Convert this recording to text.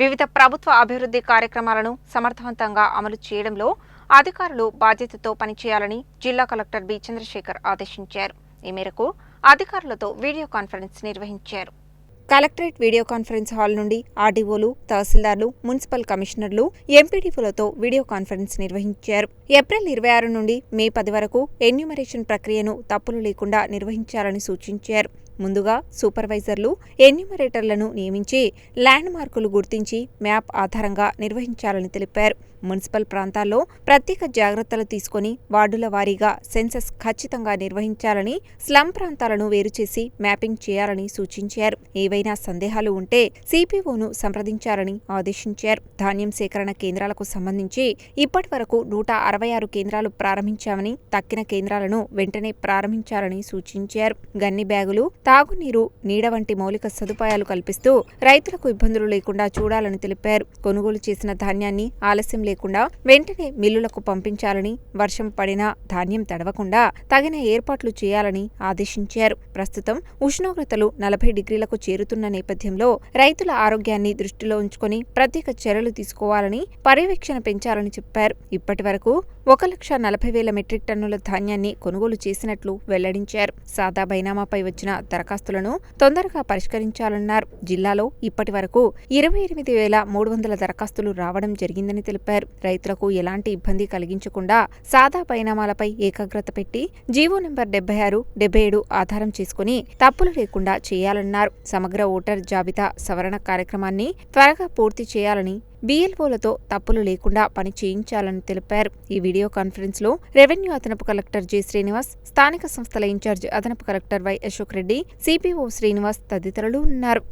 వివిధ ప్రభుత్వ అభివృద్ధి కార్యక్రమాలను సమర్థవంతంగా అమలు చేయడంలో అధికారులు బాధ్యతతో పనిచేయాలని జిల్లా కలెక్టర్ బి చంద్రశేఖర్ ఆదేశించారు. ఈ మేరకు అధికారులతో వీడియో కాన్ఫరెన్స్ నిర్వహించారు. కలెక్టరేట్ వీడియో కాన్ఫరెన్స్ హాల్ నుండి ఆర్డీఓలు, తహసీల్దార్లు, మున్సిపల్ కమిషనర్లు, ఎంపీడీఓలతో వీడియో కాన్ఫరెన్స్ నిర్వహించారు. ఏప్రిల్ 26 నుండి మే 10 వరకు ఎన్యూమరేషన్ ప్రక్రియను తప్పులు లేకుండా నిర్వహించాలని సూచించారు. ముందుగా సూపర్వైజర్లు, ఎన్యూమరేటర్లను నియమించి ల్యాండ్ మార్కులు గుర్తించి మ్యాప్ ఆధారంగా నిర్వహించాలని తెలిపారు. మున్సిపల్ ప్రాంతాల్లో ప్రత్యేక జాగ్రత్తలు తీసుకుని వార్డుల వారీగా సెన్సస్ ఖచ్చితంగా నిర్వహించాలని, స్లమ్ ప్రాంతాలను వేరుచేసి మ్యాపింగ్ చేయాలని సూచించారు. ఏవైనా సందేహాలు ఉంటే సిపిఓను సంప్రదించాలని ఆదేశించారు. ధాన్యం సేకరణ కేంద్రాలకు సంబంధించి ఇప్పటి వరకు 166 కేంద్రాలు ప్రారంభించామని, తక్కిన కేంద్రాలను వెంటనే ప్రారంభించాలని సూచించారు. గన్ని బ్యాగులు, తాగునీరు, నీడ వంటి మౌలిక సదుపాయాలు కల్పిస్తూ రైతులకు ఇబ్బందులు లేకుండా చూడాలని తెలిపారు. కొనుగోలు చేసిన ధాన్యాన్ని ఆలస్యం లేకుండా వెంటనే మిల్లులకు పంపించాలని, వర్షం పడినా ధాన్యం తడవకుండా తగిన ఏర్పాట్లు చేయాలని ఆదేశించారు. ప్రస్తుతం ఉష్ణోగ్రతలు 40 డిగ్రీలకు చేరుతున్న నేపథ్యంలో రైతుల ఆరోగ్యాన్ని దృష్టిలో ఉంచుకొని ప్రత్యేక చర్యలు తీసుకోవాలని, పర్యవేక్షణ పెంచాలని చెప్పారు. ఇప్పటి వరకు 1,40,000 మెట్రిక్ టన్నుల ధాన్యాన్ని కొనుగోలు చేసినట్లు వెల్లడించారు. సాదా బైనామాపై వచ్చిన దరఖాస్తులను తొందరగా పరిష్కరించాలన్నారు. జిల్లాలో ఇప్పటి వరకు 28,300 దరఖాస్తులు రావడం జరిగిందని తెలిపారు. రైతులకు ఎలాంటి ఇబ్బంది కలిగించకుండా సాదా బైనామాలపై ఏకాగ్రత పెట్టి జీవో నెంబర్ 76, 77 ఆధారం చేసుకుని తప్పులు లేకుండా చేయాలన్నారు. సమగ్ర ఓటర్ జాబితా సవరణ కార్యక్రమాన్ని త్వరగా పూర్తి చేయాలని, బీఎల్ఓలతో తప్పులు లేకుండా పని చేయించాలని తెలిపారు. ఈ వీడియో కాన్ఫరెన్స్ లో రెవెన్యూ అదనపు కలెక్టర్ జె శ్రీనివాస్, స్థానిక సంస్థల ఇన్ఛార్జ్ అదనపు collector Y Ashok Reddy, CPO Srinivas తదితరులు ఉన్నారు.